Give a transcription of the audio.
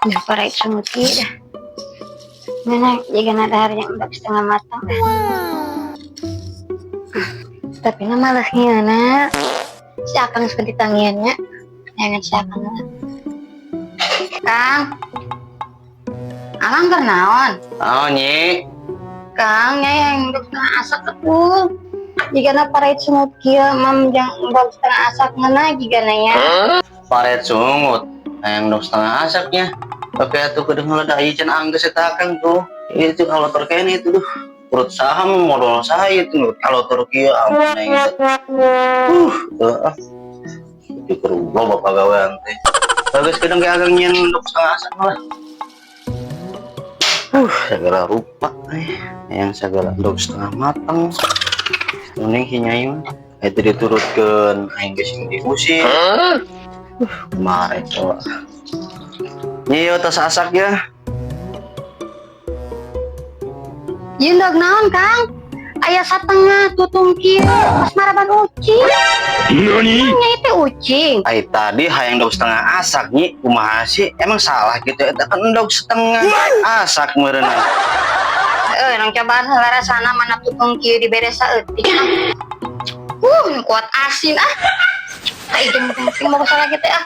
Udah parai semut dah. Mana jika ada hari yang udah setengah matang. Tapi nama malahnya nak. Si akang seperti tangiannya. Jangan si akang lah. Kang. Akang kernaon? Oh nyi. Kang yang udah setengah asak aku. Jika na parai semut kia mam yang udah setengah asak mana jika nanya. Paret sungut. Yang dok setengah asapnya. Tapi itu kedengaran ada ikan angga setakan tuh. Itu kalau terkena itu tuh. Perut saham modal saya itu. Kalau terkia ampun itu. Tuh. Itu berubah bapak gawean teh. Bagus kadang kayak agak nyen dok setengah asap malah. Segala rupa yang segala dok setengah matang. Mending hinyai mah. Itu diturutkan aing geus diusir. Kemarin coba. Nyi tos asak ya. Yundog naon Kang? Ayah setengah tutung kieu pas maraban ucing. Nani? Nya itu ucing. Ai tadi hayang dog setengah asak nyi kumaha sih? Emang salah gitu eta kan dog setengah asak meureun. Nang cobaan heula sana mana tutung kieu dibere saeutik. Kuat asin ah. Ai jeung penting mau salah gitu ah.